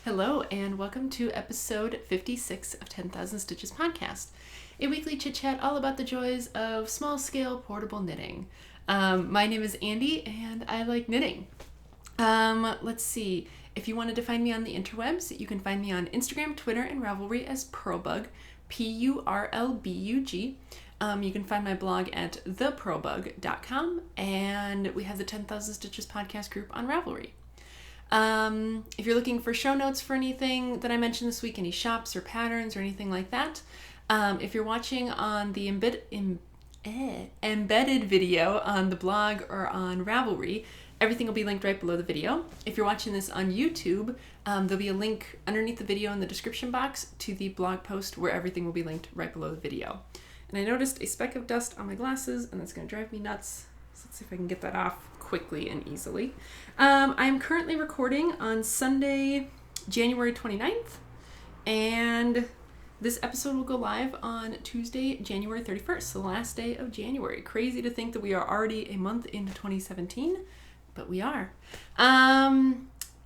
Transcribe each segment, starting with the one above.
Hello, and welcome to episode 56 of 10,000 Stitches podcast, a weekly chit chat all about the joys of small scale portable knitting. My name is Andy, and I like knitting. Let's see. If you wanted to find me on the interwebs, you can find me on Instagram, Twitter, and Ravelry as Purlbug, Purlbug. You can find my blog at thepurlbug.com, and we have the 10,000 Stitches podcast group on Ravelry. If you're looking for show notes for anything that I mentioned this week, any shops or patterns or anything like that, if you're watching on the embedded video on the blog or on Ravelry, everything will be linked right below the video. If you're watching this on YouTube, there'll be a link underneath the video in the description box to the blog post where everything will be linked right below the video. And I noticed a speck of dust on my glasses, and that's going to drive me nuts. So let's see if I can get that off quickly and easily. I'm currently recording on Sunday, January 29th, and this episode will go live on Tuesday, January 31st, the last day of January. Crazy to think that we are already a month into 2017, but we are.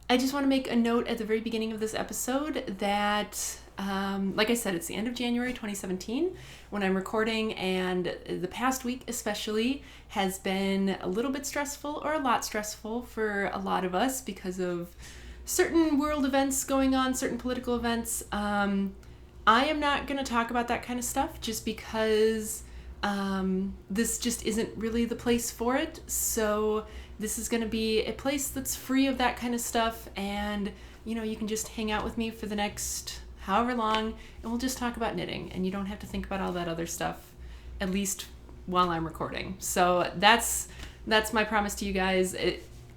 I just want to make a note at the very beginning of this episode that, like I said, it's the end of January 2017 when I'm recording, and the past week especially has been a little bit stressful, or a lot stressful for a lot of us because of certain world events going on, certain political events. I am not going to talk about that kind of stuff just because this just isn't really the place for it. So this is going to be a place that's free of that kind of stuff, and you can just hang out with me for the next however long, and we'll just talk about knitting, and you don't have to think about all that other stuff, at least while I'm recording. So that's my promise to you guys.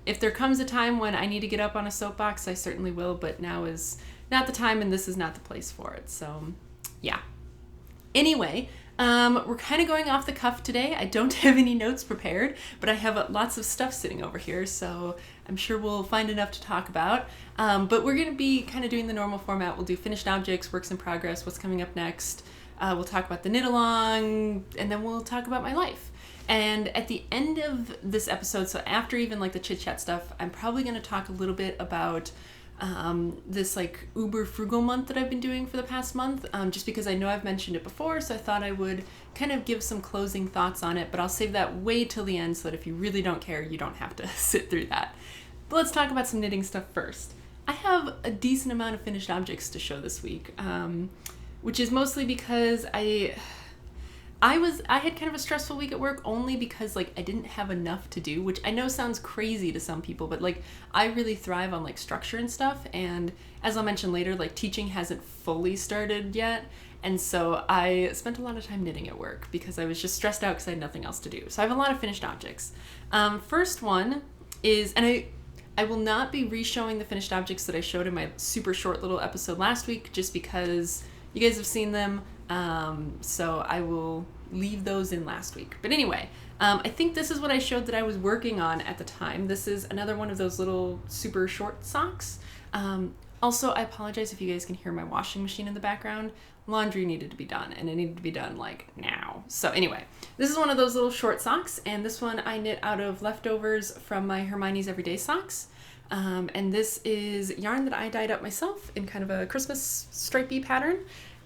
If there comes a time when I need to get up on a soapbox, I certainly will, but now is not the time, and this is not the place for it. So yeah. Anyway, we're kind of going off the cuff today. I don't have any notes prepared, but I have lots of stuff sitting over here, so I'm sure we'll find enough to talk about. But we're going to be kind of doing the normal format. We'll do finished objects, works in progress, what's coming up next. We'll talk about the knit along, and then we'll talk about my life. And at the end of this episode, so after even like the chit chat stuff, I'm probably going to talk a little bit about this like uber frugal month that I've been doing for the past month, just because I know I've mentioned it before, so I thought I would kind of give some closing thoughts on it, but I'll save that way till the end so that if you really don't care, you don't have to sit through that. But let's talk about some knitting stuff first. I have a decent amount of finished objects to show this week, which is mostly because I had kind of a stressful week at work, only because like I didn't have enough to do, which I know sounds crazy to some people, but like I really thrive on like structure and stuff, and as I'll mention later, like teaching hasn't fully started yet, and so I spent a lot of time knitting at work because I was just stressed out because I had nothing else to do. So I have a lot of finished objects. First one is, and I will not be re-showing the finished objects that I showed in my super short little episode last week, just because you guys have seen them. So I will leave those in last week. But anyway, I think this is what I showed that I was working on at the time. This is another one of those little super short socks. Also, I apologize if you guys can hear my washing machine in the background. Laundry needed to be done, and it needed to be done like now. So anyway, this is one of those little short socks, and this one I knit out of leftovers from my Hermione's Everyday Socks. And this is yarn that I dyed up myself in kind of a Christmas stripey pattern.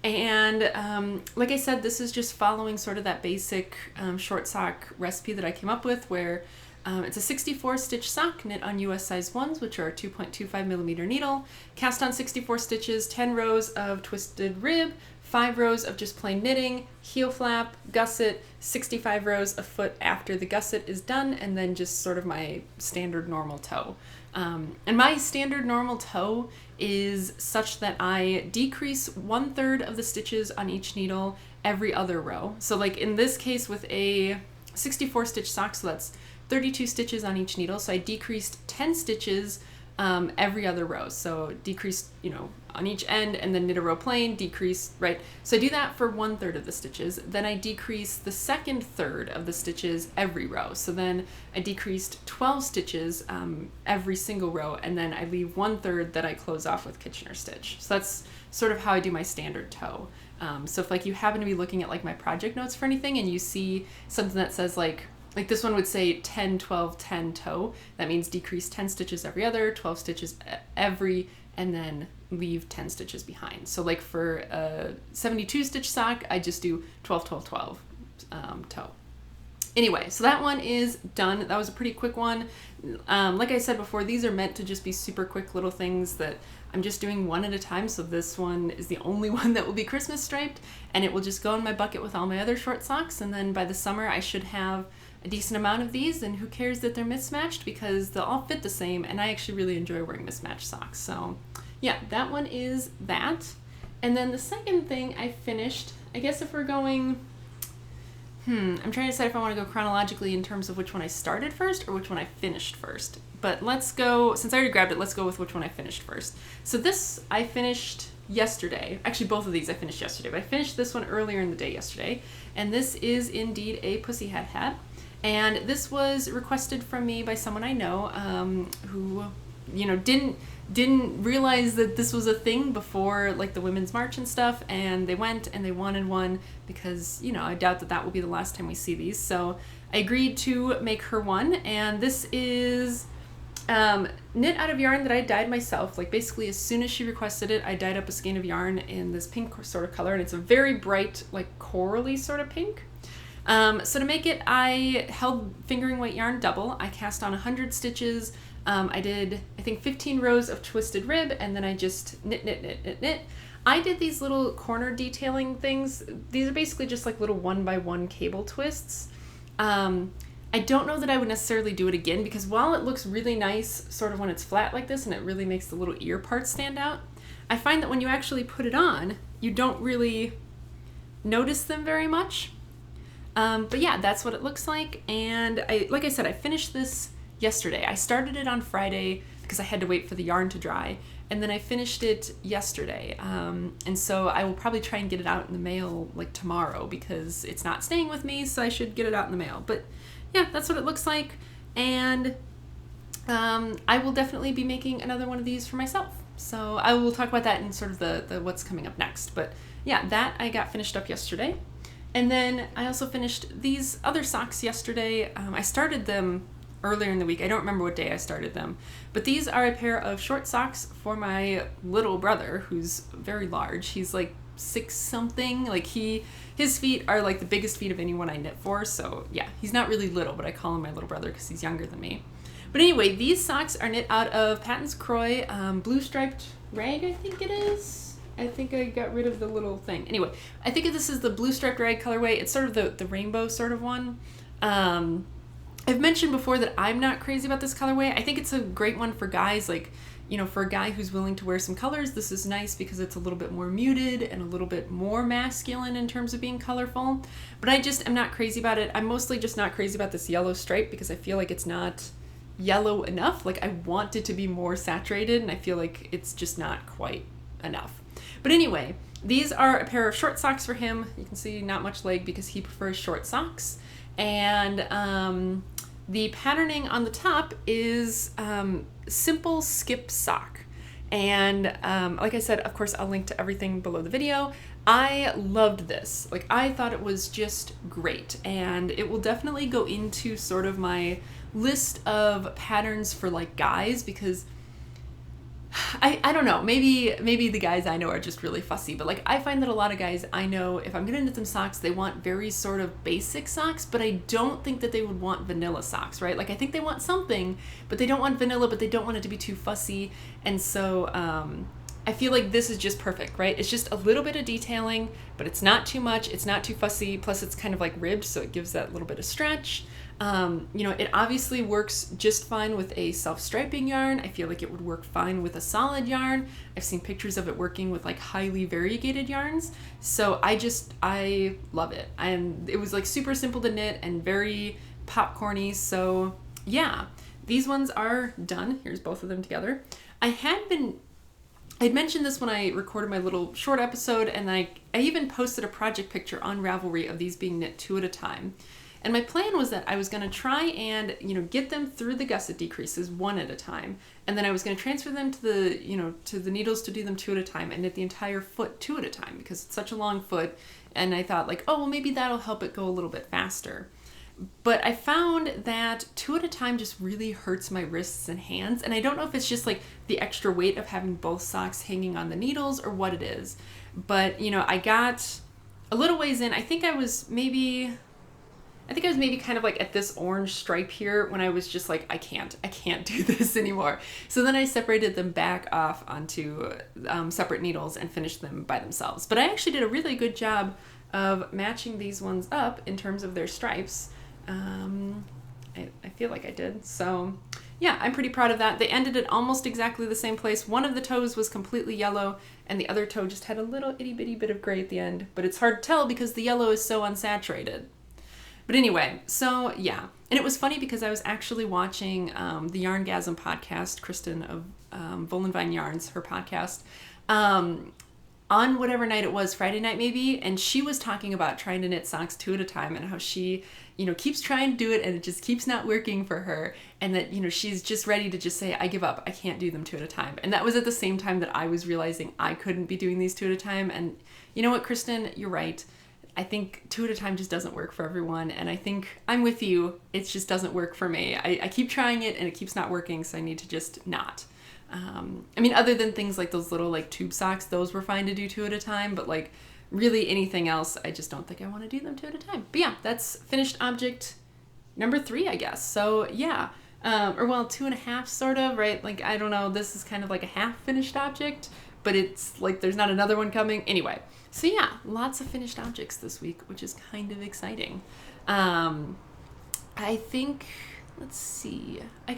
And like I said, this is just following sort of that basic short sock recipe that I came up with, where it's a 64 stitch sock knit on US size 1s, which are a 2.25 millimeter needle, cast on 64 stitches, 10 rows of twisted rib, 5 rows of just plain knitting, heel flap, gusset, 65 rows of foot after the gusset is done, and then just sort of my standard normal toe. And my standard normal toe is such that I decrease 1/3 of the stitches on each needle every other row. So like in this case with a 64 stitch sock, so that's 32 stitches on each needle. So I decreased 10 stitches every other row. So decreased, on each end, and then knit a row plain, decrease, right? So I do that for 1/3 of the stitches. Then I decrease the second third of the stitches every row. So then I decreased 12 stitches every single row, and then I leave 1/3 that I close off with Kitchener stitch. So that's sort of how I do my standard toe. So if like you happen to be looking at like my project notes for anything and you see something that says like this one would say 10, 12, 10 toe, that means decrease 10 stitches every other, 12 stitches every, and then leave 10 stitches behind. So like for a 72 stitch sock, I just do 12, 12, 12 toe. Anyway, so that one is done. That was a pretty quick one. Like I said before, these are meant to just be super quick little things that I'm just doing one at a time. So this one is the only one that will be Christmas striped, and it will just go in my bucket with all my other short socks. And then by the summer, I should have a decent amount of these, and who cares that they're mismatched, because they'll all fit the same, and I actually really enjoy wearing mismatched socks. So yeah, that one is that. And then the second thing I finished, I guess if we're going, I'm trying to decide if I want to go chronologically in terms of which one I started first or which one I finished first. But let's go, since I already grabbed it, let's go with which one I finished first. So this I finished yesterday. Actually, both of these I finished yesterday, but I finished this one earlier in the day yesterday. And this is indeed a PUSSYHAT hat. And this was requested from me by someone I know who, you know, didn't realize that this was a thing before like the Women's March and stuff, and they went and they wanted one because, you know, I doubt that that will be the last time we see these. So I agreed to make her one, and this is knit out of yarn that I dyed myself. Like basically as soon as she requested it, I dyed up a skein of yarn in this pink sort of color, and it's a very bright, like corally sort of pink. So to make it, I held fingering weight yarn double. I cast on 100 stitches. I did, I think, 15 rows of twisted rib, and then I just knit, knit, knit, knit, knit. I did these little corner detailing things. These are basically just like little 1x1 cable twists. I don't know that I would necessarily do it again, because while it looks really nice sort of when it's flat like this and it really makes the little ear parts stand out, I find that when you actually put it on, you don't really notice them very much. But yeah, that's what it looks like. And like I said, I finished this yesterday. I started it on Friday because I had to wait for the yarn to dry, and then I finished it yesterday. And so I will probably try and get it out in the mail like tomorrow, because it's not staying with me, so I should get it out in the mail. But yeah, that's what it looks like. And I will definitely be making another one of these for myself. So I will talk about that in sort of the what's coming up next. But yeah, that I got finished up yesterday. And then I also finished these other socks yesterday. I started them earlier in the week. I don't remember what day I started them. But these are a pair of short socks for my little brother, who's very large. He's like 6 something. Like his feet are like the biggest feet of anyone I knit for. So yeah, he's not really little, but I call him my little brother because he's younger than me. But anyway, these socks are knit out of Patton's Croy blue striped rag, I think it is. I think I got rid of the little thing. Anyway, I think this is the blue striped rag colorway. It's sort of the rainbow sort of one. I've mentioned before that I'm not crazy about this colorway. I think it's a great one for guys, like, you know, for a guy who's willing to wear some colors. This is nice because it's a little bit more muted and a little bit more masculine in terms of being colorful. But I just am not crazy about it. I'm mostly just not crazy about this yellow stripe because I feel like it's not yellow enough. Like I want it to be more saturated, and I feel like it's just not quite enough. But anyway, these are a pair of short socks for him. You can see not much leg because he prefers short socks. And the patterning on the top is simple skip sock. And like I said, of course, I'll link to everything below the video. I loved this. Like, I thought it was just great. And it will definitely go into sort of my list of patterns for like guys, because I don't know, maybe the guys I know are just really fussy, but like I find that a lot of guys I know, if I'm gonna knit them socks, they want very sort of basic socks, but I don't think that they would want vanilla socks, right? Like I think they want something, but they don't want vanilla, but they don't want it to be too fussy. And so I feel like this is just perfect, right? It's just a little bit of detailing, but it's not too much, it's not too fussy, plus it's kind of like ribbed, so it gives that little bit of stretch. You know, it obviously works just fine with a self-striping yarn. I feel like it would work fine with a solid yarn. I've seen pictures of it working with like highly variegated yarns. So I love it. And it was like super simple to knit and very popcorny. So yeah, these ones are done. Here's both of them together. I'd mentioned this when I recorded my little short episode, and I even posted a project picture on Ravelry of these being knit 2 at a time. And my plan was that I was going to try and, you know, get them through the gusset decreases 1 at a time. And then I was going to transfer them to the, you know, to the needles to do them 2 at a time, and knit the entire foot 2 at a time because it's such a long foot. And I thought like, oh, well, maybe that'll help it go a little bit faster. But I found that 2 at a time just really hurts my wrists and hands. And I don't know if it's just like the extra weight of having both socks hanging on the needles or what it is. But, you know, I got a little ways in. I think I was maybe kind of like at this orange stripe here when I was just like, I can't do this anymore. So then I separated them back off onto separate needles and finished them by themselves. But I actually did a really good job of matching these ones up in terms of their stripes. I feel like I did. So yeah, I'm pretty proud of that. They ended at almost exactly the same place. One of the toes was completely yellow and the other toe just had a little itty bitty bit of gray at the end, but it's hard to tell because the yellow is so unsaturated. But anyway, so yeah. And it was funny because I was actually watching the Yarngasm podcast, Kristen of Volenvine Yarns, her podcast, on whatever night it was, Friday night maybe, and she was talking about trying to knit socks 2 at a time and how she, you know, keeps trying to do it and it just keeps not working for her, and that, you know, she's just ready to just say, I give up, I can't do them 2 at a time. And that was at the same time that I was realizing I couldn't be doing these 2 at a time. And you know what, Kristen, you're right. I think 2 at a time just doesn't work for everyone, and I think I'm with you. It just doesn't work for me. I keep trying it and it keeps not working, so I need to just not. I mean, other than things like those little like tube socks, those were fine to do 2 at a time, but like really anything else, I just don't think I want to do them 2 at a time. But yeah, that's finished object number 3, I guess. So yeah, or well, 2.5 sort of, right? Like, I don't know, this is kind of like a half finished object, but it's like there's not another one coming. Anyway, so yeah, lots of finished objects this week, which is kind of exciting. I think, let's see, I'll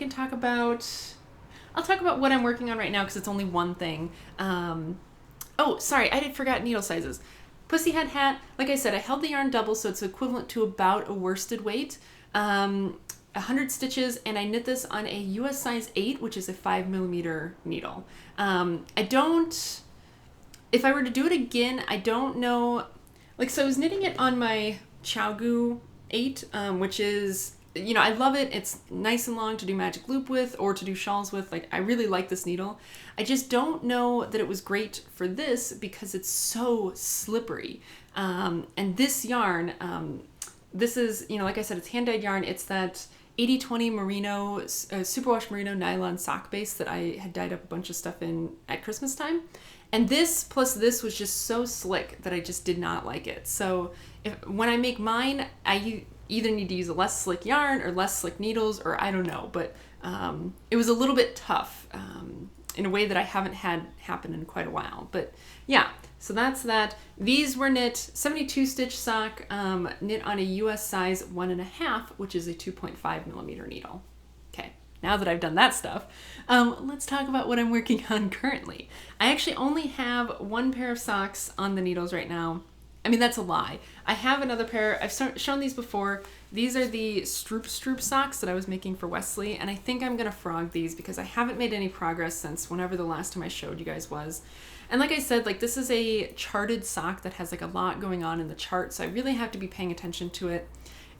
talk about what I'm working on right now because it's only one thing. Oh, sorry, I forgot needle sizes. PUSSYHAT hat, like I said, I held the yarn double, so it's equivalent to about a worsted weight. 100 stitches, and I knit this on a US size 8, which is a 5mm needle. If I were to do it again, I don't know, like, so I was knitting it on my Chaogu 8, which is, you know, I love it. It's nice and long to do magic loop with or to do shawls with. Like, I really like this needle. I just don't know that it was great for this because it's so slippery. And this yarn, this is, you know, like I said, it's hand-dyed yarn. It's that 80/20 merino, superwash merino nylon sock base that I had dyed up a bunch of stuff in at Christmas time. And this plus this was just so slick that I just did not like it. So when I make mine, I either need to use a less slick yarn or less slick needles, or I don't know, but it was a little bit tough in a way that I haven't had happen in quite a while. But yeah, so that's that. These were knit 72 stitch sock, knit on a US size 1.5, which is a 2.5mm needle. Okay, now that I've done that stuff, let's talk about what I'm working on currently. I actually only have one pair of socks on the needles right now. I mean, that's a lie. I have another pair. I've shown these before. These are the Stroop socks that I was making for Wesley, and I think I'm gonna frog these because I haven't made any progress since whenever the last time I showed you guys was. And like I said, like, this is a charted sock that has like a lot going on in the chart, so I really have to be paying attention to it.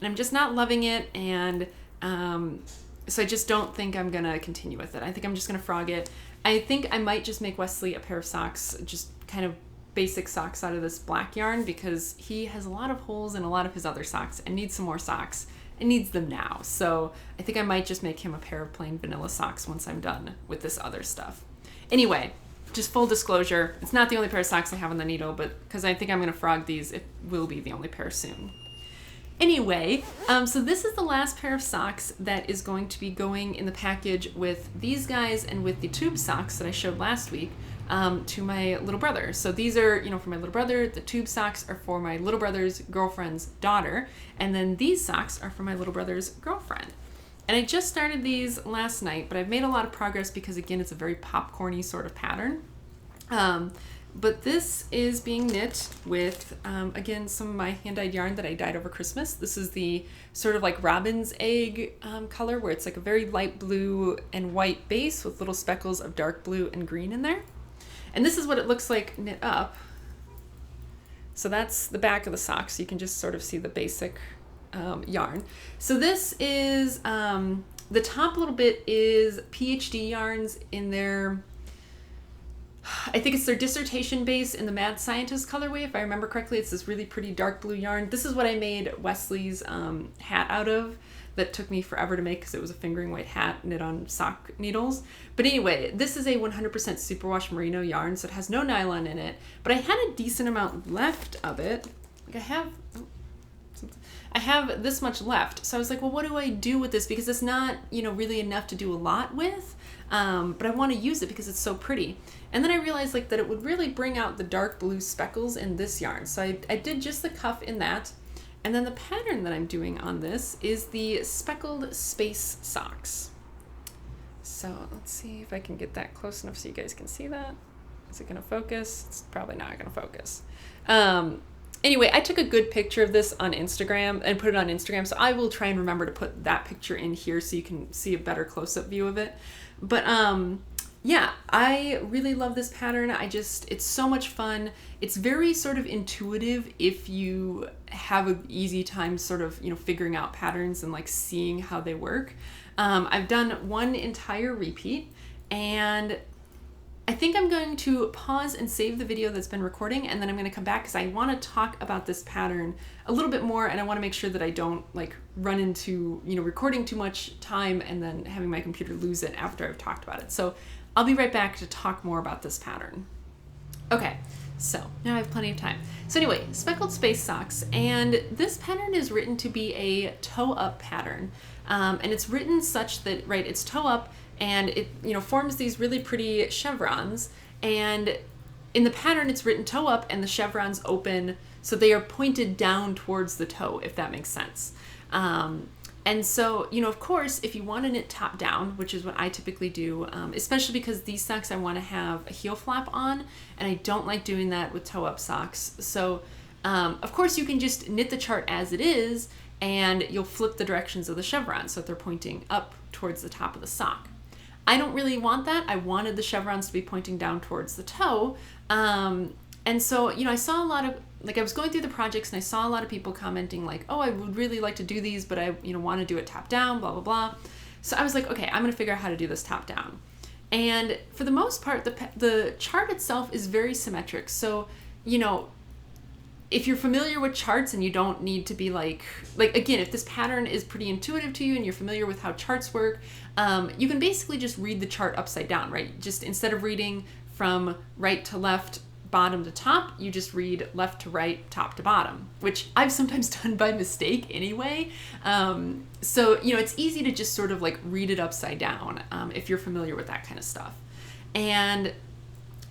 And I'm just not loving it, and so I just don't think I'm gonna continue with it. I think I'm just gonna frog it. I think I might just make Wesley a pair of socks, just kind of basic socks out of this black yarn, because he has a lot of holes in a lot of his other socks and needs some more socks and needs them now. So I think I might just make him a pair of plain vanilla socks once I'm done with this other stuff. Anyway, just full disclosure, it's not the only pair of socks I have on the needle, but because I think I'm going to frog these, it will be the only pair soon. Anyway, so this is the last pair of socks that is going to be going in the package with these guys and with the tube socks that I showed last week to my little brother. So these are, you know, for my little brother. The tube socks are for my little brother's girlfriend's daughter, and then these socks are for my little brother's girlfriend. And I just started these last night, but I've made a lot of progress because, again, it's a very popcorny sort of pattern. But this is being knit with, again, some of my hand-dyed yarn that I dyed over Christmas. This is the sort of like robin's egg color, where it's like a very light blue and white base with little speckles of dark blue and green in there. And this is what it looks like knit up. So that's the back of the sock, so you can just sort of see the basic yarn. So this is, the top little bit is PhD yarns in their, I think it's their dissertation base in the Mad Scientist colorway. If I remember correctly, it's this really pretty dark blue yarn. This is what I made Wesley's hat out of. That took me forever to make because it was a fingering weight hat knit on sock needles. But anyway, this is a 100% superwash merino yarn, so it has no nylon in it. But I had a decent amount left of it. Like I have this much left. So I was like, well, what do I do with this? Because it's not, you know, really enough to do a lot with. But I want to use it because it's so pretty. And then I realized like that it would really bring out the dark blue speckles in this yarn. So I did just the cuff in that. And then the pattern that I'm doing on this is the speckled space socks. So let's see if I can get that close enough so you guys can see that. Is it gonna focus? It's probably not gonna focus. Anyway, I took a good picture of this on Instagram and put it on Instagram. So I will try and remember to put that picture in here so you can see a better close-up view of it. But yeah, I really love this pattern. It's so much fun. It's very sort of intuitive if you have an easy time sort of, you know, figuring out patterns and like seeing how they work. I've done one entire repeat, and I think I'm going to pause and save the video that's been recording, and then I'm going to come back because I want to talk about this pattern a little bit more, and I want to make sure that I don't like run into, you know, recording too much time and then having my computer lose it after I've talked about it. So I'll be right back to talk more about this pattern. Okay, so now I have plenty of time. So anyway, speckled space socks, and this pattern is written to be a toe up pattern, and it's written such that, right, it's toe up, and it, you know, forms these really pretty chevrons, and in the pattern it's written toe up and the chevrons open, so they are pointed down towards the toe, if that makes sense. And so, you know, of course, if you want to knit top down, which is what I typically do, especially because these socks I want to have a heel flap on, and I don't like doing that with toe up socks. So, of course, you can just knit the chart as it is, and you'll flip the directions of the chevrons so that they're pointing up towards the top of the sock. I don't really want that. I wanted the chevrons to be pointing down towards the toe. And so, you know, I saw a lot of, like, I was going through the projects and I saw a lot of people commenting like, oh, I would really like to do these, but I, you know, want to do it top down, blah, blah, blah. So I was like, okay, I'm going to figure out how to do this top down. And for the most part, the chart itself is very symmetric. So, you know, if you're familiar with charts and you don't need to be like again, if this pattern is pretty intuitive to you and you're familiar with how charts work, you can basically just read the chart upside down, right? Just instead of reading from right to left, bottom to top, you just read left to right, top to bottom, which I've sometimes done by mistake anyway. So, you know, it's easy to just sort of like read it upside down if you're familiar with that kind of stuff.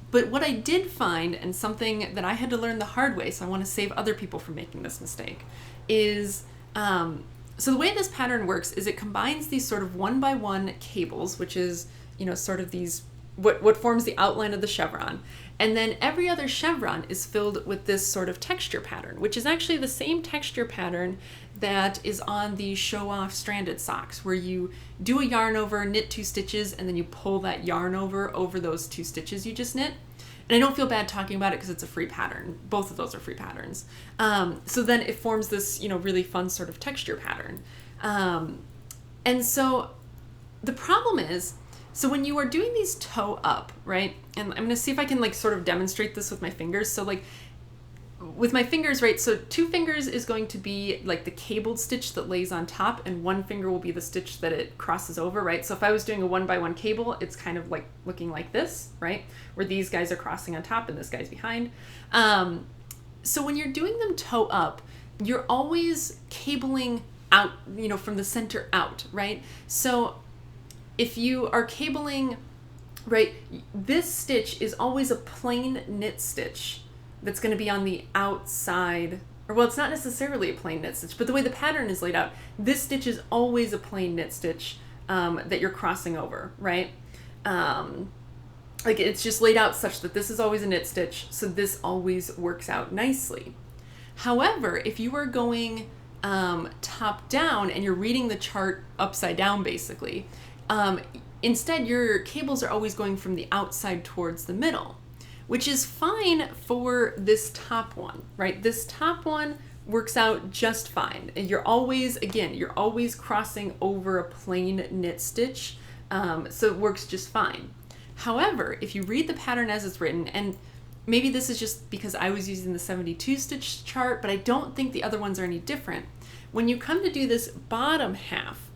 But what I did find, and something that I had to learn the hard way, so I want to save other people from making this mistake, is, so the way this pattern works is it combines these sort of 1x1 cables, which is, you know, sort of these, what forms the outline of the chevron. And then every other chevron is filled with this sort of texture pattern, which is actually the same texture pattern that is on the show-off stranded socks, where you do a yarn over, knit 2 stitches, and then you pull that yarn over those 2 stitches you just knit. And I don't feel bad talking about it because it's a free pattern. Both of those are free patterns. So then it forms this, you know, really fun sort of texture pattern. And so the problem is, so when you are doing these toe up, right, and I'm gonna see if I can like sort of demonstrate this with my fingers. So like with my fingers, right, so 2 fingers is going to be like the cabled stitch that lays on top, and 1 finger will be the stitch that it crosses over, right? So if I was doing a 1x1 cable, it's kind of like looking like this, right, where these guys are crossing on top and this guy's behind. So when you're doing them toe up, you're always cabling out, you know, from the center out, right? So if you are cabling, right, this stitch is always a plain knit stitch that's going to be on the outside, or well, it's not necessarily a plain knit stitch, but the way the pattern is laid out, this stitch is always a plain knit stitch that you're crossing over, right? Like it's just laid out such that this is always a knit stitch, so this always works out nicely. However, if you are going top down and you're reading the chart upside down, basically, instead your cables are always going from the outside towards the middle, which is fine for this top one, right? This top one works out just fine. And you're always, again, you're always crossing over a plain knit stitch, so it works just fine. However, if you read the pattern as it's written, and maybe this is just because I was using the 72 stitch chart, but I don't think the other ones are any different. When you come to do this bottom half,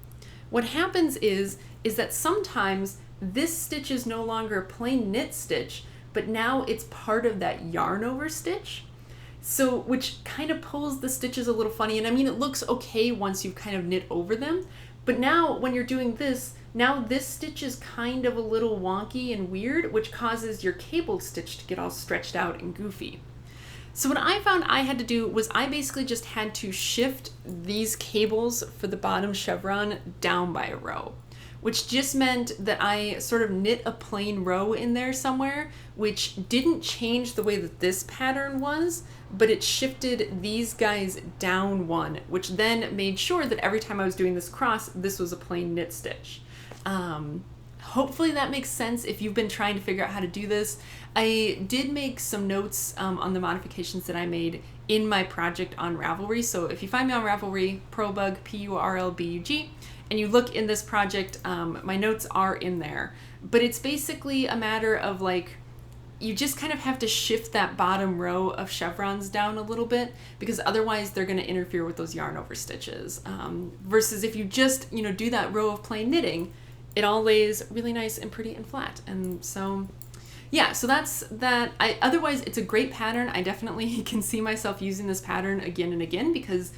what happens is that sometimes this stitch is no longer a plain knit stitch, but now it's part of that yarn over stitch. So, which kind of pulls the stitches a little funny. And I mean, it looks okay once you've kind of knit over them, but now when you're doing this, now this stitch is kind of a little wonky and weird, which causes your cable stitch to get all stretched out and goofy. So what I found I had to do was I basically just had to shift these cables for the bottom chevron down by a row, which just meant that I sort of knit a plain row in there somewhere, which didn't change the way that this pattern was, but it shifted these guys down one, which then made sure that every time I was doing this cross, this was a plain knit stitch. Hopefully that makes sense if you've been trying to figure out how to do this. I did make some notes on the modifications that I made in my project on Ravelry. So if you find me on Ravelry, Purlbug, P-U-R-L-B-U-G, and you look in this project, my notes are in there. But it's basically a matter of like, you just kind of have to shift that bottom row of chevrons down a little bit, because otherwise they're going to interfere with those yarn over stitches. Versus if you just, you know, do that row of plain knitting, it all lays really nice and pretty and flat. And so, yeah, so that's that. Otherwise, it's a great pattern. I definitely can see myself using this pattern again and again because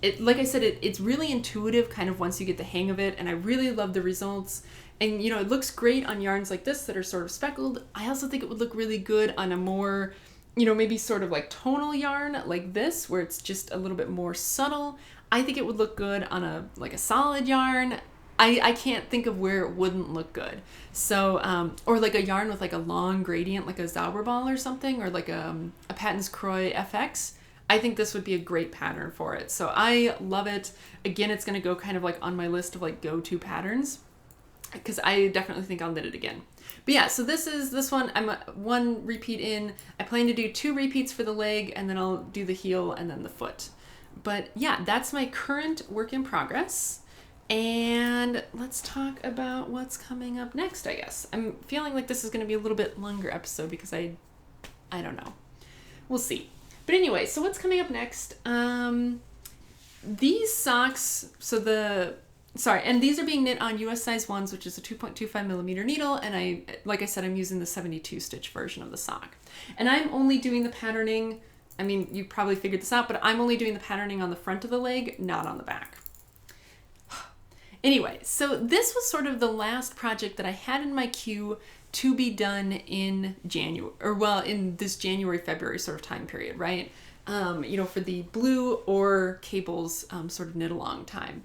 it, like I said, it's really intuitive kind of once you get the hang of it, and I really love the results. And, you know, it looks great on yarns like this that are sort of speckled. I also think it would look really good on a more, you know, maybe sort of like tonal yarn like this, where it's just a little bit more subtle. I think it would look good on a, like a solid yarn. I can't think of where it wouldn't look good. So, or like a yarn with like a long gradient, like a Zauberball or something, or like a Patons Kroy FX. I think this would be a great pattern for it. So I love it. Again, it's gonna go kind of like on my list of like go-to patterns, because I definitely think I'll knit it again. But yeah, so this one, I'm one repeat in. I plan to do 2 repeats for the leg, and then I'll do the heel and then the foot. But yeah, that's my current work in progress. And let's talk about what's coming up next, I guess. I'm feeling like this is going to be a little bit longer episode because I don't know. We'll see. But anyway, so what's coming up next? These socks, and these are being knit on US size 1s, which is a 2.25 millimeter needle. And like I said, I'm using the 72 stitch version of the sock. And I'm only doing the patterning. I mean, you probably figured this out, but I'm only doing the patterning on the front of the leg, not on the back. Anyway, so this was sort of the last project that I had in my queue to be done in January, or well, in this January, February sort of time period, right? You know, for the blue or cables sort of knit along time.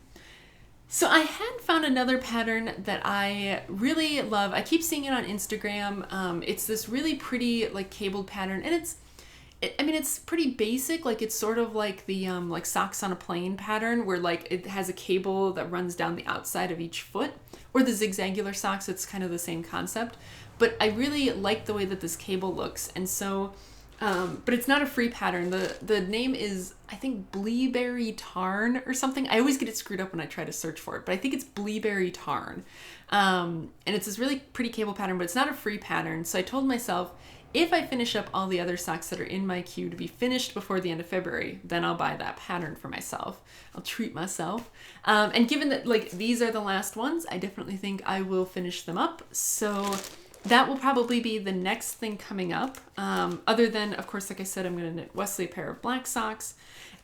So I had found another pattern that I really love. I keep seeing it on Instagram. It's this really pretty like cabled pattern, and it's pretty basic. Like it's sort of like the like socks on a plane pattern, where like it has a cable that runs down the outside of each foot, or the zigzagular socks. It's kind of the same concept, but I really like the way that this cable looks. And so, but it's not a free pattern. The name is, I think, BLEABERRY TARN or something. I always get it screwed up when I try to search for it, but I think it's BLEABERRY TARN. And it's this really pretty cable pattern, but it's not a free pattern. So I told myself, if I finish up all the other socks that are in my queue to be finished before the end of February, then I'll buy that pattern for myself. I'll treat myself. And given that like these are the last ones, I definitely think I will finish them up. So that will probably be the next thing coming up. Other than, of course, like I said, I'm going to knit Wesley a pair of black socks.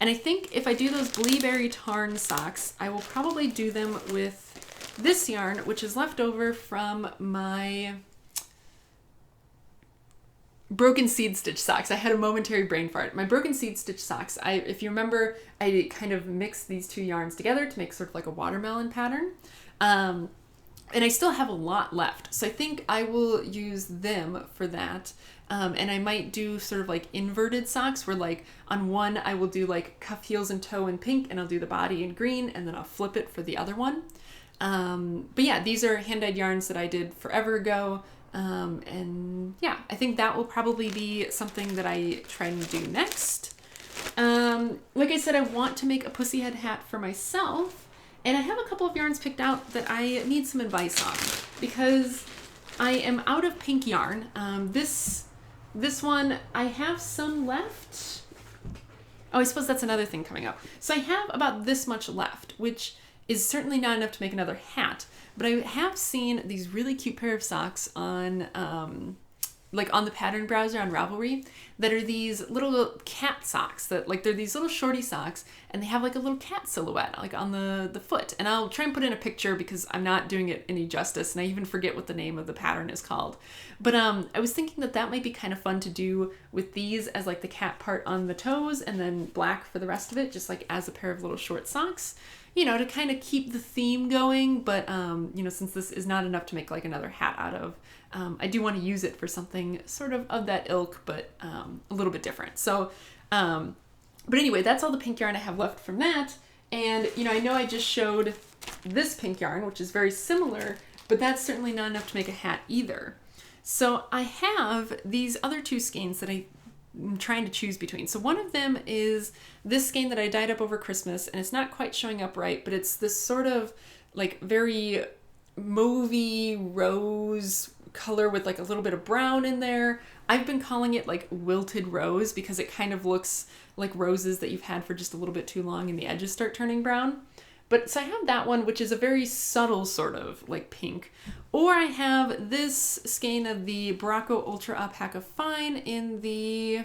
And I think if I do those BLEABERRY TARN socks, I will probably do them with this yarn, which is left over from my broken seed stitch socks. I had a momentary brain fart. My broken seed stitch socks, if you remember, I kind of mixed these 2 yarns together to make sort of like a watermelon pattern. And I still have a lot left. So I think I will use them for that. And I might do sort of like inverted socks, where like on one I will do like cuff, heels, and toe in pink, and I'll do the body in green, and then I'll flip it for the other one. But yeah, these are hand-dyed yarns that I did forever ago. And yeah, I think that will probably be something that I try and do next. Like I said, I want to make a PUSSYHAT hat for myself, and I have a couple of yarns picked out that I need some advice on, because I am out of pink yarn. This one, I have some left. Oh, I suppose that's another thing coming up. So I have about this much left, which is certainly not enough to make another hat. But I have seen these really cute pair of socks on, like on the pattern browser on Ravelry, that are these little cat socks that like, they're these little shorty socks and they have like a little cat silhouette like on the foot. And I'll try and put in a picture because I'm not doing it any justice and I even forget what the name of the pattern is called. But I was thinking that that might be kind of fun to do with these as like the cat part on the toes and then black for the rest of it, just like as a pair of little short socks, you know, to kind of keep the theme going. But, you know, since this is not enough to make like another hat out of, I do want to use it for something sort of that ilk, but a little bit different. So, but anyway, that's all the pink yarn I have left from that. And, you know I just showed this pink yarn, which is very similar, but that's certainly not enough to make a hat either. So I have these other two skeins that I'm trying to choose between. So one of them is this skein that I dyed up over Christmas, and it's not quite showing up right, but it's this sort of like very mauvey rose color with like a little bit of brown in there. I've been calling it like wilted rose because it kind of looks like roses that you've had for just a little bit too long and the edges start turning brown. But so I have that one, which is a very subtle sort of like pink. Or I have this skein of the Barocco Ultra Alpaca Fine in the,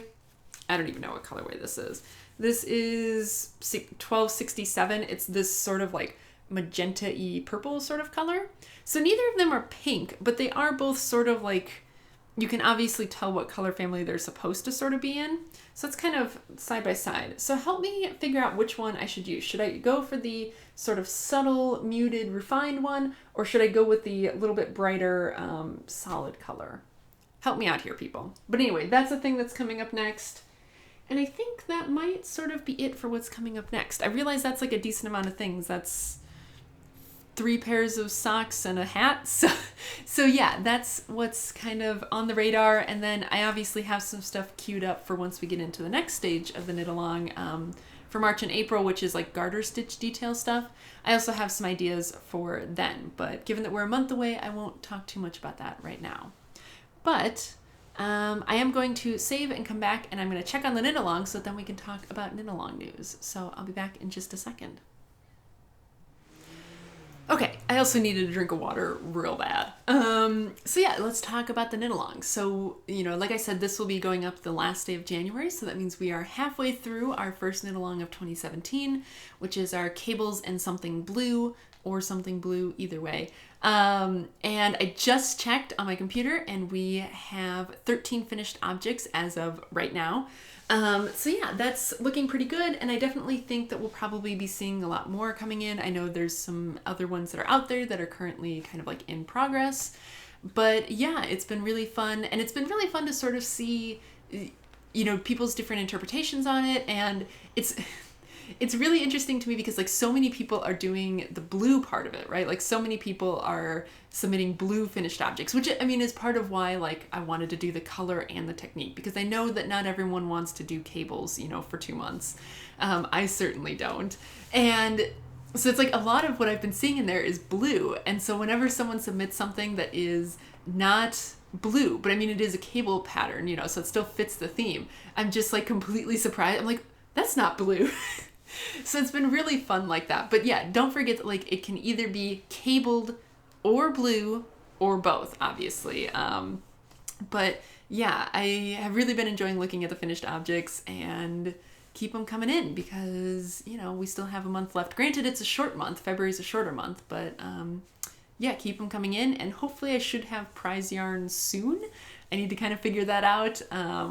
I don't even know what colorway this is. This is 1267. It's this sort of like magenta-y purple sort of color. So neither of them are pink, but they are both sort of like, you can obviously tell what color family they're supposed to sort of be in. So it's kind of side by side. So help me figure out which one I should use. Should I go for the sort of subtle, muted, refined one, or should I go with the little bit brighter, solid color? Help me out here, people. But anyway, that's the thing that's coming up next. And I think that might sort of be it for what's coming up next. I realize that's like a decent amount of things. That's 3 pairs of socks and a hat. So yeah, that's what's kind of on the radar. And then I obviously have some stuff queued up for once we get into the next stage of the knit along for March and April, which is like garter stitch detail stuff. I also have some ideas for then, but given that we're a month away, I won't talk too much about that right now. But I am going to save and come back, and I'm going to check on the knit along so that then we can talk about knit along news. So I'll be back in just a second. Okay, I also needed a drink of water real bad. So yeah, let's talk about the knit along. So, you know, like I said, this will be going up the last day of January. So that means we are halfway through our first knit along of 2017, which is our Cables and Something Blue, or Something Blue, either way. And I just checked on my computer and we have 13 finished objects as of right now. So yeah, that's looking pretty good, and I definitely think that we'll probably be seeing a lot more coming in. I know there's some other ones that are out there that are currently kind of like in progress, but yeah, it's been really fun, and it's been really fun to sort of see, you know, people's different interpretations on it, and it's really interesting to me because like so many people are doing the blue part of it, right? Like so many people are submitting blue finished objects, which I mean is part of why like I wanted to do the color and the technique, because I know that not everyone wants to do cables, you know, for 2 months. I certainly don't. And so it's like a lot of what I've been seeing in there is blue. And so whenever someone submits something that is not blue, but I mean, it is a cable pattern, you know, so it still fits the theme, I'm just like completely surprised. I'm like, that's not blue. So it's been really fun like that. But yeah, don't forget that like it can either be cabled or blue or both, obviously. But yeah, I have really been enjoying looking at the finished objects, and keep them coming in because, you know, we still have a month left. Granted, it's a short month. February is a shorter month, but yeah, keep them coming in, and hopefully I should have prize yarn soon. I need to kind of figure that out,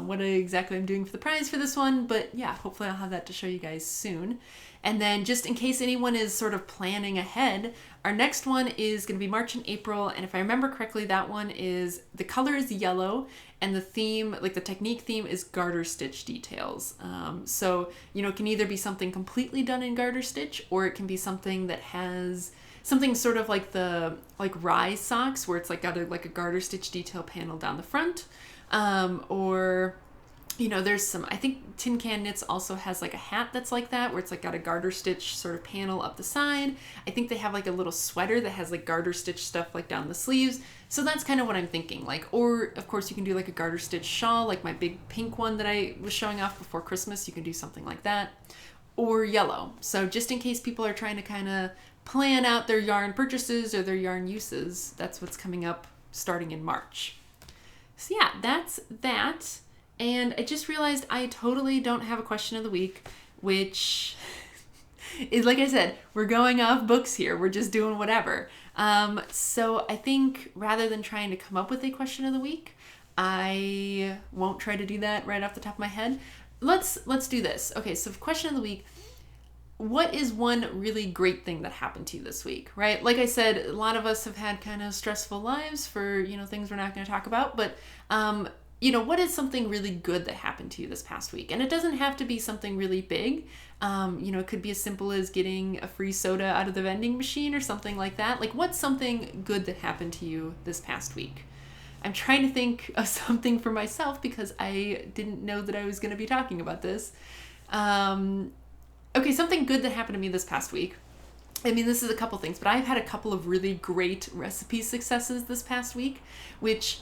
what exactly I'm doing for the prize for this one, but yeah, hopefully I'll have that to show you guys soon. And then just in case anyone is sort of planning ahead, our next one is going to be March and April, and if I remember correctly, that one is, the color is yellow, and the theme, like the technique theme, is garter stitch details. So, you know, it can either be something completely done in garter stitch, or it can be something that has something sort of like the rise socks, where it's like got a garter stitch detail panel down the front, or you know, there's some, I think Tin Can Knits also has like a hat that's like that, where it's like got a garter stitch sort of panel up the side. I think they have like a little sweater that has like garter stitch stuff like down the sleeves. So that's kind of what I'm thinking. Like, or of course you can do like a garter stitch shawl, like my big pink one that I was showing off before Christmas. You can do something like that, or yellow. So just in case people are trying to kind of plan out their yarn purchases or their yarn uses, that's what's coming up starting in March. So yeah, that's that. And I just realized I totally don't have a question of the week, which is, like I said, we're going off books here. We're just doing whatever. So I think rather than trying to come up with a question of the week, I won't try to do that right off the top of my head. Let's do this. Okay, so question of the week. What is one really great thing that happened to you this week, right? Like I said, a lot of us have had kind of stressful lives for, you know, things we're not going to talk about, but you know, what is something really good that happened to you this past week? And it doesn't have to be something really big. You know, it could be as simple as getting a free soda out of the vending machine or something like that. Like, what's something good that happened to you this past week? I'm trying to think of something for myself because I didn't know that I was going to be talking about this. Okay, something good that happened to me this past week. I mean, this is a couple things, but I've had a couple of really great recipe successes this past week, which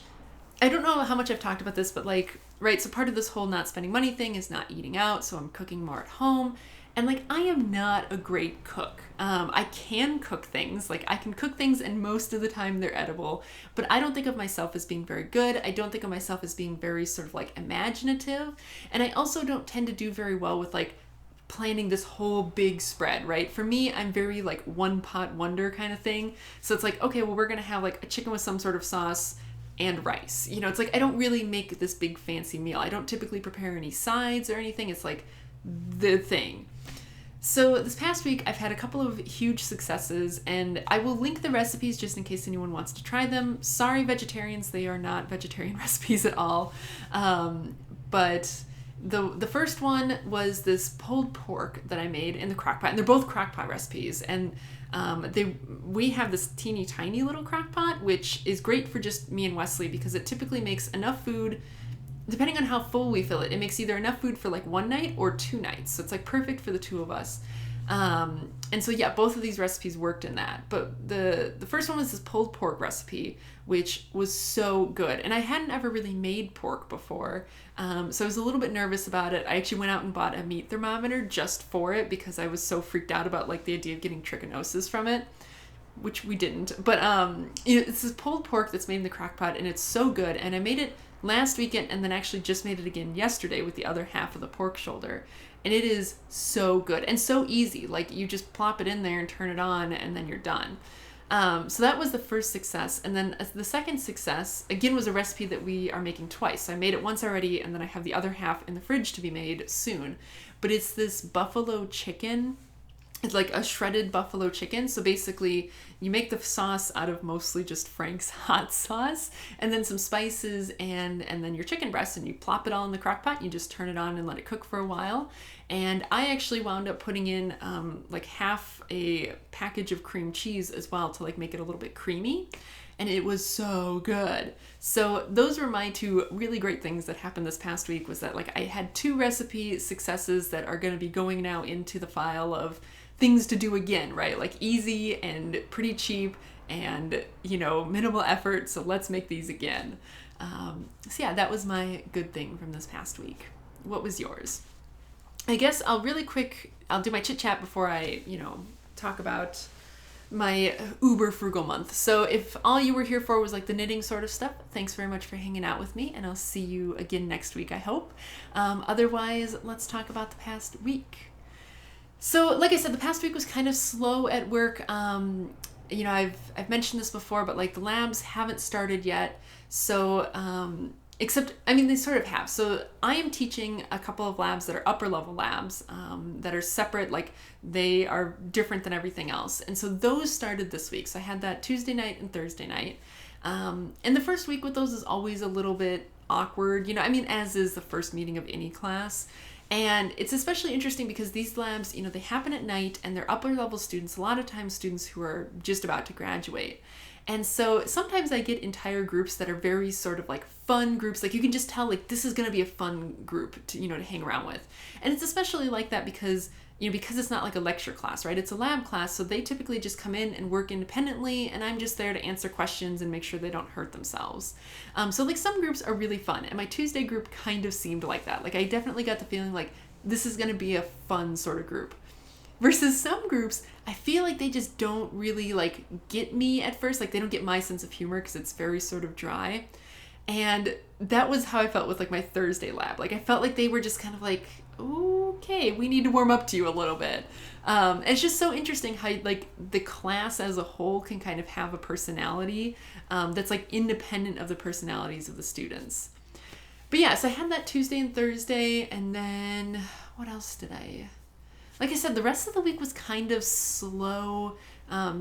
I don't know how much I've talked about this, but like, right, so part of this whole not spending money thing is not eating out, so I'm cooking more at home. And like, I am not a great cook. I can cook things, like I can cook things and most of the time they're edible, but I don't think of myself as being very good. I don't think of myself as being very sort of like imaginative. And I also don't tend to do very well with like planning this whole big spread, right? For me, I'm very like one pot wonder kind of thing. So it's like, okay, well, we're gonna have like a chicken with some sort of sauce and rice. You know, it's like I don't really make this big fancy meal. I don't typically prepare any sides or anything. It's like the thing. So this past week, I've had a couple of huge successes, and I will link the recipes just in case anyone wants to try them. Sorry, vegetarians, they are not vegetarian recipes at all. But the first one was this pulled pork that I made in the crock pot, and they're both crock pot recipes. And we have this teeny tiny little crock pot, which is great for just me and Wesley because it typically makes enough food, depending on how full we fill it. It makes either enough food for like one night or 2 nights. So it's like perfect for the 2 of us. And so yeah, both of these recipes worked in that. But the first one was this pulled pork recipe, which was so good. And I hadn't ever really made pork before. So I was a little bit nervous about it. I actually went out and bought a meat thermometer just for it because I was so freaked out about like the idea of getting trichinosis from it, which we didn't. But you know, it's this pulled pork that's made in the crock pot, and it's so good. And I made it last weekend and then actually just made it again yesterday with the other half of the pork shoulder. And it is so good and so easy. Like you just plop it in there and turn it on and then you're done. So that was the first success. And then the second success, again, was a recipe that we are making twice. So I made it once already, and then I have the other half in the fridge to be made soon. But it's this buffalo chicken. It's like a shredded buffalo chicken. So basically, you make the sauce out of mostly just Frank's hot sauce, and then some spices, and then your chicken breast, and you plop it all in the crock pot. You just turn it on and let it cook for a while. And I actually wound up putting in like half a package of cream cheese as well to like make it a little bit creamy. And it was so good. So those were my 2 really great things that happened this past week, was that like I had 2 recipe successes that are going to be going now into the file of things to do again, right? Like easy and pretty cheap and, you know, minimal effort. So let's make these again. So yeah, that was my good thing from this past week. What was yours? I guess I'll do my chit chat before I, you know, talk about my uber frugal month. So if all you were here for was like the knitting sort of stuff, thanks very much for hanging out with me, and I'll see you again next week, I hope. Otherwise, let's talk about the past week. So like I said, the past week was kind of slow at work. You know, I've mentioned this before, but like the labs haven't started yet. So except, I mean, they sort of have. So I am teaching a couple of labs that are upper level labs that are separate, like they are different than everything else. And so those started this week. So I had that Tuesday night and Thursday night. And the first week with those is always a little bit awkward, you know, I mean, as is the first meeting of any class. And it's especially interesting because these labs, you know, they happen at night and they're upper level students, a lot of times students who are just about to graduate. And so sometimes I get entire groups that are very sort of like fun groups. Like you can just tell like this is going to be a fun group to, to hang around with. And it's especially like that because because it's not like a lecture class, right? It's a lab class, so they typically just come in and work independently, and I'm just there to answer questions and make sure they don't hurt themselves. So like some groups are really fun, and my Tuesday group kind of seemed like that. Like I definitely got the feeling like this is going to be a fun sort of group. Versus some groups, I feel like they just don't really like get me at first. Like they don't get my sense of humor because it's very sort of dry. And that was how I felt with like my Thursday lab. Like I felt like they were just kind of like, okay, we need to warm up to you a little bit. It's just so interesting how like the class as a whole can kind of have a personality that's like independent of the personalities of the students. But yeah, so I had that Tuesday and Thursday, and then what else did I... Like I said, the rest of the week was kind of slow.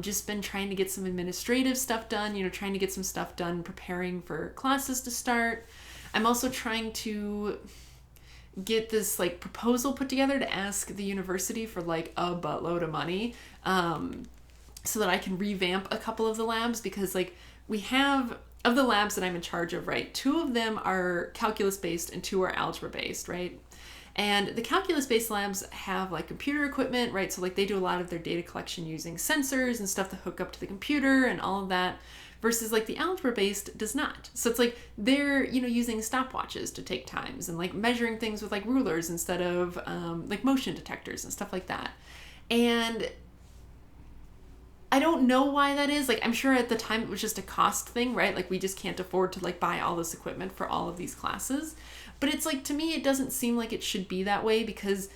Just been trying to get some administrative stuff done, trying to get some stuff done preparing for classes to start. I'm also trying to get this like proposal put together to ask the university for like a buttload of money so that I can revamp a couple of the labs, because like we have, of the labs that I'm in charge of, right, 2 of them are calculus based and 2 are algebra based, right? And the calculus-based labs have like computer equipment, right? So like they do a lot of their data collection using sensors and stuff to hook up to the computer and all of that, versus like the algebra-based does not. So it's like they're, using stopwatches to take times and like measuring things with like rulers instead of like motion detectors and stuff like that. And I don't know why that is. Like, I'm sure at the time it was just a cost thing, right? Like we just can't afford to like buy all this equipment for all of these classes. But it's like, to me, it doesn't seem like it should be that way because,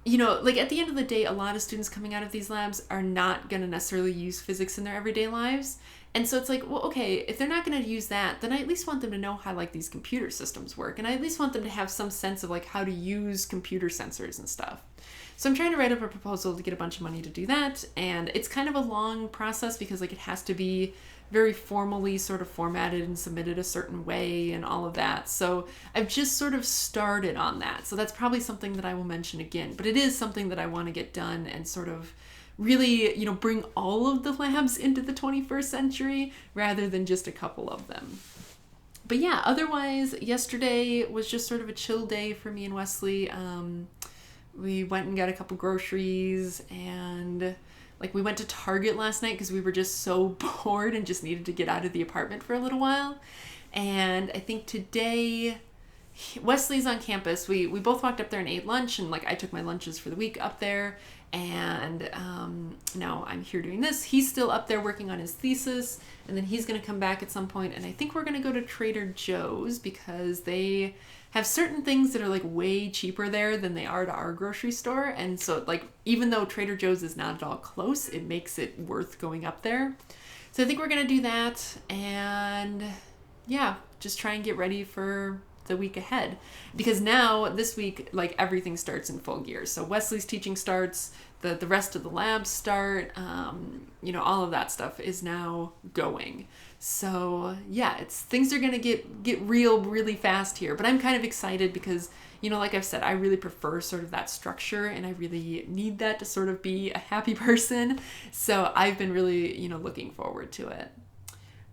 like at the end of the day, a lot of students coming out of these labs are not going to necessarily use physics in their everyday lives. And so it's like, well, okay, if they're not going to use that, then I at least want them to know how like these computer systems work. And I at least want them to have some sense of like how to use computer sensors and stuff. So I'm trying to write up a proposal to get a bunch of money to do that. And it's kind of a long process because like it has to be very formally sort of formatted and submitted a certain way and all of that. So I've just sort of started on that. So that's probably something that I will mention again, but it is something that I want to get done and sort of really, bring all of the labs into the 21st century rather than just a couple of them. But yeah, otherwise yesterday was just sort of a chill day for me and Wesley. We went and got a couple groceries, and like we went to Target last night because we were just so bored and just needed to get out of the apartment for a little while. And I think today Wesley's on campus. We both walked up there and ate lunch, and like I took my lunches for the week up there. And now I'm here doing this. He's still up there working on his thesis, and then he's going to come back at some point, and I think we're going to go to Trader Joe's because they have certain things that are like way cheaper there than they are to our grocery store. And so like even though Trader Joe's is not at all close, it makes it worth going up there. So I think we're going to do that, and yeah, just try and get ready for the week ahead, because now this week like everything starts in full gear. So Wesley's teaching starts, the rest of the labs start, all of that stuff is now going. So yeah, things are gonna get real really fast here, but I'm kind of excited because like I've said, I really prefer sort of that structure, and I really need that to sort of be a happy person. So I've been really looking forward to it.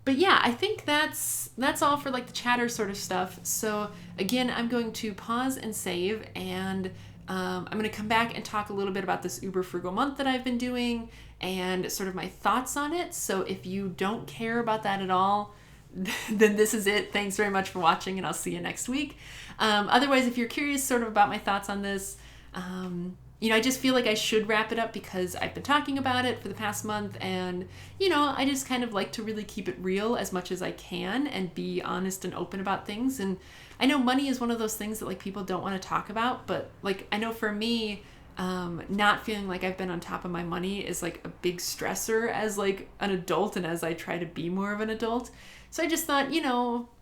But yeah, I think that's all for like the chatter sort of stuff. So again, I'm going to pause and save, and I'm going to come back and talk a little bit about this Uber Frugal month that I've been doing and sort of my thoughts on it. So if you don't care about that at all, then this is it. Thanks very much for watching, and I'll see you next week. Otherwise, if you're curious sort of about my thoughts on this, I just feel like I should wrap it up because I've been talking about it for the past month, and, I just kind of like to really keep it real as much as I can and be honest and open about things. And I know money is one of those things that like people don't want to talk about, but like I know for me, not feeling like I've been on top of my money is like a big stressor as like an adult and as I try to be more of an adult. So I just thought,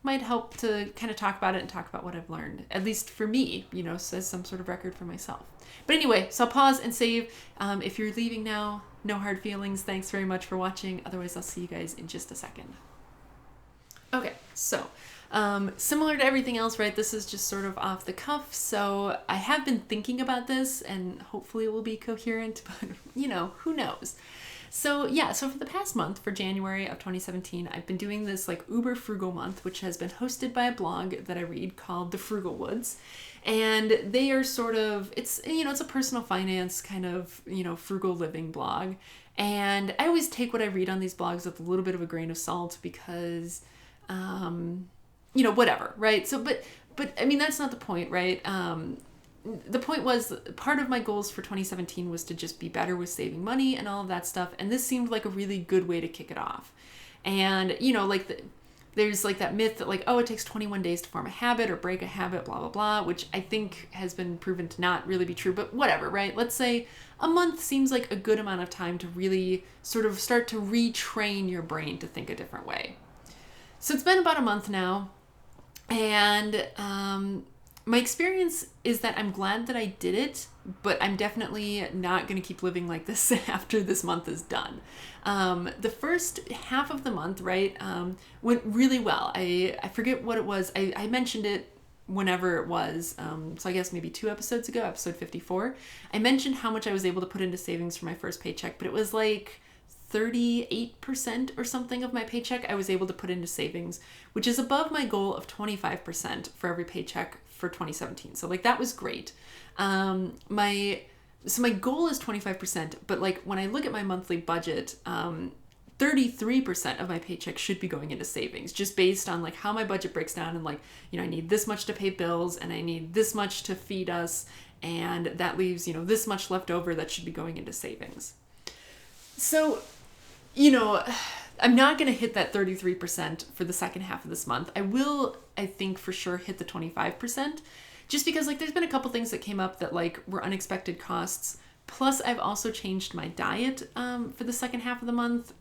might help to kind of talk about it and talk about what I've learned, at least for me, so as some sort of record for myself. But anyway, so I'll pause and save. If you're leaving now, no hard feelings. Thanks very much for watching. Otherwise, I'll see you guys in just a second. Okay, so similar to everything else, right? This is just sort of off the cuff. So I have been thinking about this, and hopefully it will be coherent, but who knows? So yeah, so for the past month, for January of 2017, I've been doing this like uber frugal month, which has been hosted by a blog that I read called The Frugal Woods. And they are sort of, it's, you know, it's a personal finance kind of, you know, frugal living blog. And I always take what I read on these blogs with a little bit of a grain of salt because, you know, whatever, right? So, but I mean, that's not the point, right? The point was, part of my goals for 2017 was to just be better with saving money and all of that stuff. And this seemed like a really good way to kick it off. And, you know, like there's like that myth that like, oh, it takes 21 days to form a habit or break a habit, blah, blah, blah, which I think has been proven to not really be true, but whatever, right? Let's say a month seems like a good amount of time to really sort of start to retrain your brain to think a different way. So it's been about a month now. And, my experience is that I'm glad that I did it, but I'm definitely not going to keep living like this after this month is done. The first half of the month, right, went really well. I forget what it was. I mentioned it whenever it was. So I guess maybe 2 episodes ago, episode 54. I mentioned how much I was able to put into savings for my first paycheck, but it was like 38% or something of my paycheck I was able to put into savings, which is above my goal of 25% for every paycheck for 2017. So like that was great. My goal is 25%, but like when I look at my monthly budget, 33% of my paycheck should be going into savings, just based on like how my budget breaks down and like, you know, I need this much to pay bills and I need this much to feed us, and that leaves, you know, this much left over that should be going into savings. So, you know, I'm not going to hit that 33% for the second half of this month. I will, I think for sure, hit the 25%, just because like there's been a couple things that came up that like were unexpected costs. Plus I've also changed my diet for the second half of the month.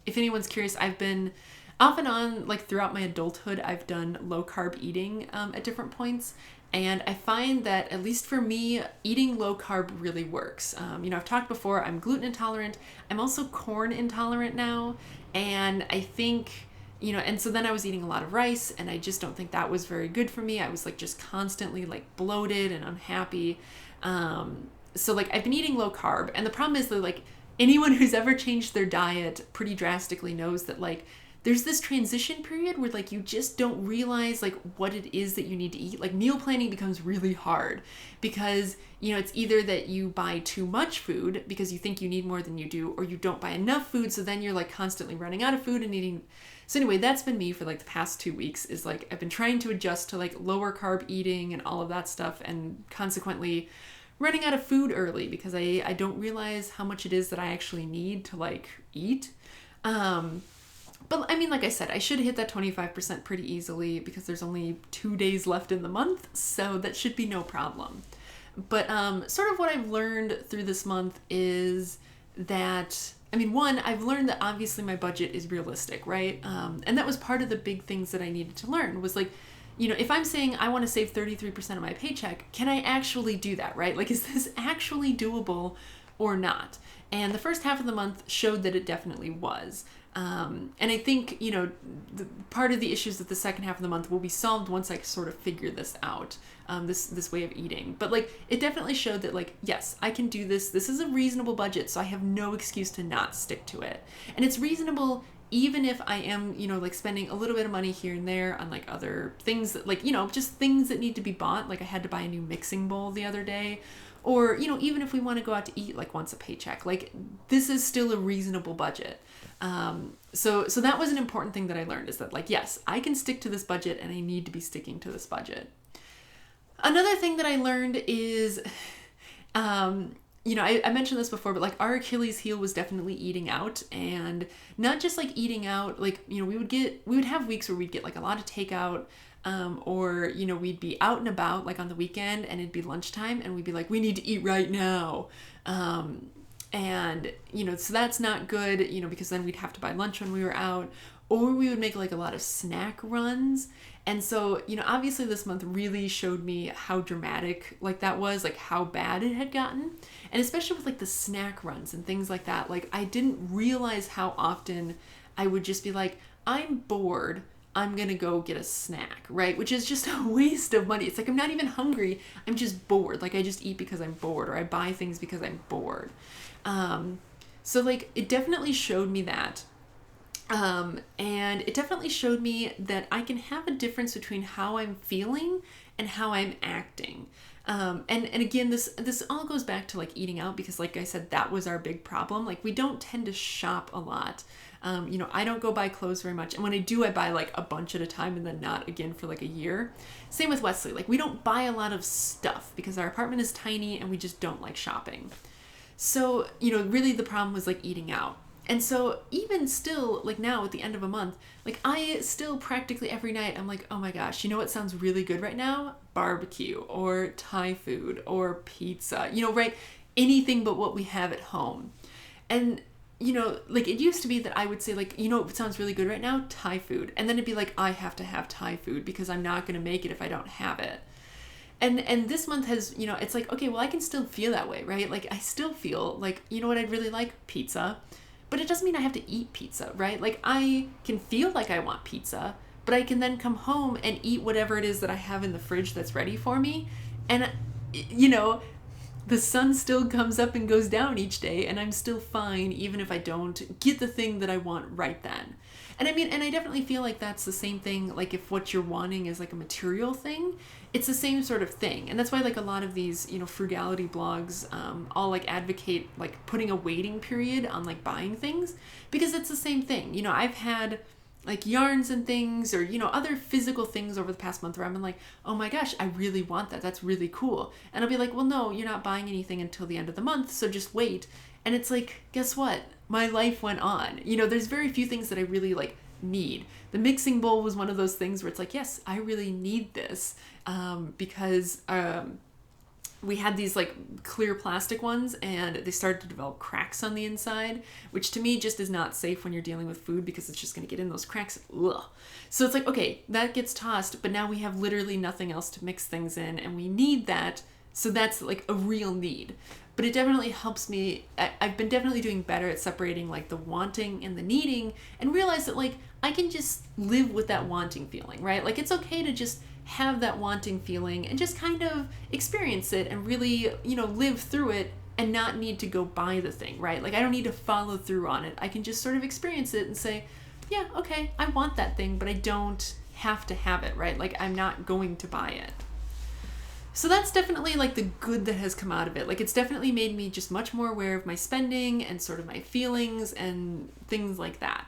If anyone's curious, I've been off and on, like throughout my adulthood, I've done low carb eating at different points. And I find that, at least for me, eating low carb really works. You know, I've talked before, I'm gluten intolerant. I'm also corn intolerant now. And I think, you know, and so then I was eating a lot of rice, and I just don't think that was very good for me. I was like just constantly like bloated and unhappy. So like I've been eating low carb, and the problem is that like anyone who's ever changed their diet pretty drastically knows that like there's this transition period where like you just don't realize like what it is that you need to eat. Like meal planning becomes really hard because, you know, it's either that you buy too much food because you think you need more than you do, or you don't buy enough food, so then you're like constantly running out of food and eating. So anyway, that's been me for like the past 2 weeks, is like I've been trying to adjust to like lower carb eating and all of that stuff, and consequently running out of food early because I don't realize how much it is that I actually need to like eat. But I mean, like I said, I should hit that 25% pretty easily because there's only 2 days left in the month, so that should be no problem. But sort of what I've learned through this month is that, I mean, one, I've learned that obviously my budget is realistic, right? And that was part of the big things that I needed to learn, was like, you know, if I'm saying I want to save 33% of my paycheck, can I actually do that, right? Like, is this actually doable or not? And the first half of the month showed that it definitely was. And I think, you know, part of the issues with the second half of the month will be solved once I sort of figure this out, this way of eating. But like, it definitely showed that like, yes, I can do this. This is a reasonable budget, so I have no excuse to not stick to it. And it's reasonable even if I am, you know, like spending a little bit of money here and there on like other things that like, you know, just things that need to be bought. Like I had to buy a new mixing bowl the other day. Or, you know, even if we want to go out to eat like once a paycheck, like this is still a reasonable budget. So that was an important thing that I learned, is that like, yes, I can stick to this budget and I need to be sticking to this budget. Another thing that I learned is, you know, I mentioned this before, but like our Achilles heel was definitely eating out, and not just like eating out, like, you know, we would have weeks where we'd get like a lot of takeout, or, you know, we'd be out and about like on the weekend and it'd be lunchtime and we'd be like, we need to eat right now. And, you know, so that's not good, you know, because then we'd have to buy lunch when we were out, or we would make like a lot of snack runs. And so, you know, obviously this month really showed me how dramatic like that was, like how bad it had gotten. And especially with like the snack runs and things like that, like I didn't realize how often I would just be like, I'm bored, I'm gonna go get a snack, right? Which is just a waste of money. It's like I'm not even hungry, I'm just bored. Like I just eat because I'm bored, or I buy things because I'm bored. So like, it definitely showed me that. And it definitely showed me that I can have a difference between how I'm feeling and how I'm acting. And again, this all goes back to like eating out, because like I said, that was our big problem. Like, we don't tend to shop a lot. You know, I don't go buy clothes very much. And when I do, I buy like a bunch at a time and then not again for like a year. Same with Wesley. Like, we don't buy a lot of stuff because our apartment is tiny and we just don't like shopping. So, you know, really the problem was like eating out. And so even still, like now at the end of a month, like I still practically every night, I'm like, oh my gosh, you know what sounds really good right now? Barbecue or Thai food or pizza, you know, right? Anything but what we have at home. And, you know, like it used to be that I would say like, you know what sounds really good right now? Thai food. And then it'd be like, I have to have Thai food because I'm not going to make it if I don't have it. And this month has, you know, it's like, okay, well, I can still feel that way, right? Like I still feel like, you know what I'd really like? Pizza. But it doesn't mean I have to eat pizza, right? Like I can feel like I want pizza, but I can then come home and eat whatever it is that I have in the fridge that's ready for me. And, you know, the sun still comes up and goes down each day, and I'm still fine even if I don't get the thing that I want right then. And I mean, and I definitely feel like that's the same thing, like if what you're wanting is like a material thing, it's the same sort of thing. And that's why like a lot of these, you know, frugality blogs all like advocate like putting a waiting period on like buying things, because it's the same thing. You know, I've had like yarns and things, or, you know, other physical things over the past month where I'm like, oh my gosh, I really want that. That's really cool. And I'll be like, well, no, you're not buying anything until the end of the month, so just wait. And it's like, guess what? My life went on. You know, there's very few things that I really like need. The mixing bowl was one of those things where it's like, yes, I really need this, because we had these like clear plastic ones and they started to develop cracks on the inside, which to me just is not safe when you're dealing with food, because it's just going to get in those cracks. Ugh. So it's like, okay, that gets tossed, but now we have literally nothing else to mix things in, and we need that. So that's like a real need. But it definitely helps me. I've been definitely doing better at separating like the wanting and the needing, and realize that like I can just live with that wanting feeling, right? Like it's okay to just have that wanting feeling and just kind of experience it and really, you know, live through it and not need to go buy the thing, right? Like I don't need to follow through on it. I can just sort of experience it and say, yeah, okay, I want that thing, but I don't have to have it, right? Like I'm not going to buy it. So that's definitely like the good that has come out of it. Like it's definitely made me just much more aware of my spending and sort of my feelings and things like that.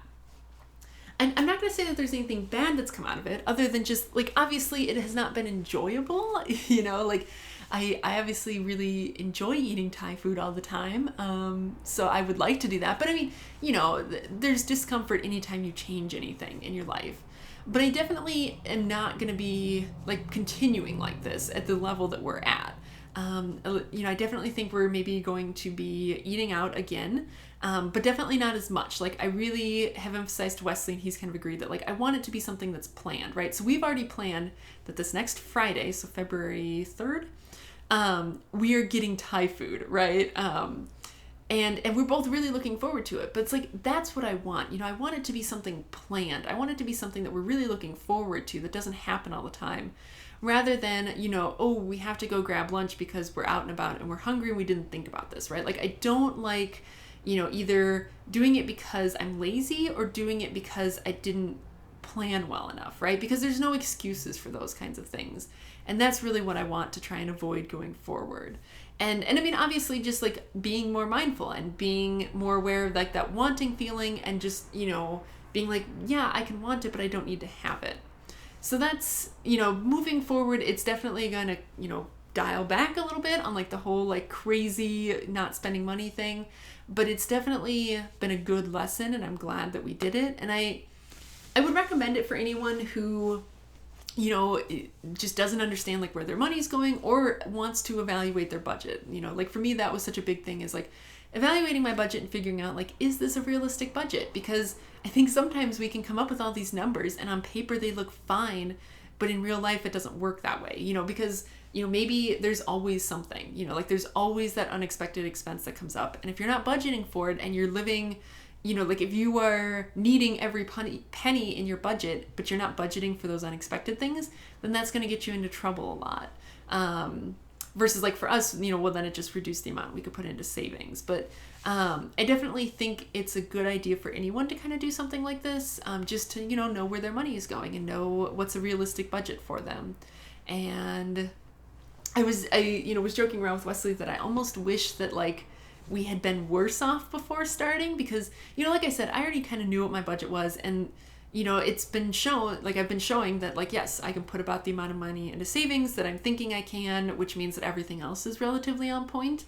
And I'm not going to say that there's anything bad that's come out of it, other than just like, obviously it has not been enjoyable, you know, like I obviously really enjoy eating Thai food all the time. So I would like to do that. But I mean, you know, there's discomfort anytime you change anything in your life. But I definitely am not going to be like continuing like this at the level that we're at. You know, I definitely think we're maybe going to be eating out again, but definitely not as much. Like I really have emphasized to Wesley, and he's kind of agreed that like I want it to be something that's planned, right? So we've already planned that this next Friday, so February 3rd, we are getting Thai food, right? And we're both really looking forward to it. But it's like, that's what I want. You know, I want it to be something planned. I want it to be something that we're really looking forward to, that doesn't happen all the time. Rather than, you know, oh, we have to go grab lunch because we're out and about and we're hungry and we didn't think about this, right? Like, I don't like, you know, either doing it because I'm lazy or doing it because I didn't plan well enough, right? Because there's no excuses for those kinds of things. And that's really what I want to try and avoid going forward. And I mean, obviously just like being more mindful and being more aware of like that wanting feeling, and just, you know, being like, yeah, I can want it, but I don't need to have it. So that's, you know, moving forward, it's definitely going to, you know, dial back a little bit on like the whole like crazy not spending money thing. But it's definitely been a good lesson, and I'm glad that we did it. And I would recommend it for anyone who, you know, just doesn't understand like where their money's going or wants to evaluate their budget. You know, like for me, that was such a big thing, is like evaluating my budget and figuring out like, is this a realistic budget? Because I think sometimes we can come up with all these numbers and on paper they look fine, but in real life it doesn't work that way, you know, because, you know, maybe there's always something, you know, like there's always that unexpected expense that comes up. And if you're not budgeting for it and you're living, you know, like if you are needing every penny in your budget, but you're not budgeting for those unexpected things, then that's going to get you into trouble a lot. Versus like for us, you know, well, then it just reduced the amount we could put into savings. But I definitely think it's a good idea for anyone to kind of do something like this, just to, you know where their money is going and know what's a realistic budget for them. And I was joking around with Wesley that I almost wish that like we had been worse off before starting, because, like I said, I already kind of knew what my budget was, and it's been shown, like I've been showing that, like, yes, I can put about the amount of money into savings that I'm thinking I can, which means that everything else is relatively on point.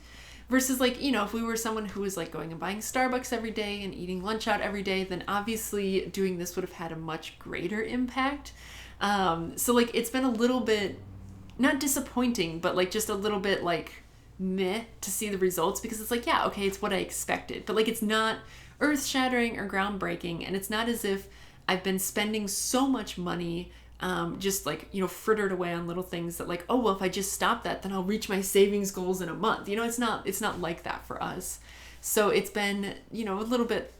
Versus, like, if we were someone who was like going and buying Starbucks every day and eating lunch out every day, then obviously doing this would have had a much greater impact. So like it's been a little bit, not disappointing, but like just a little bit like meh to see the results, because it's like, yeah, okay, it's what I expected, but like it's not earth-shattering or groundbreaking, and it's not as if I've been spending so much money just like, frittered away on little things that like, oh, well, if I just stop that, then I'll reach my savings goals in a month. It's not like that for us. So it's been, a little bit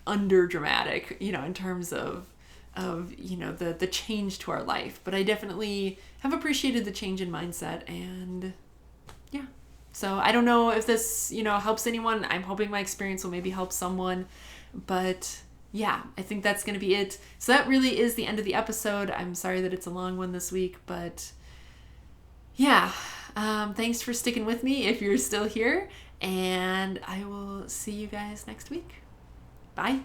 under dramatic, in terms of the change to our life. But I definitely have appreciated the change in mindset, and yeah. So I don't know if this, helps anyone. I'm hoping my experience will maybe help someone, but yeah, I think that's going to be it. So that really is the end of the episode. I'm sorry that it's a long one this week, but yeah, thanks for sticking with me if you're still here, and I will see you guys next week. Bye.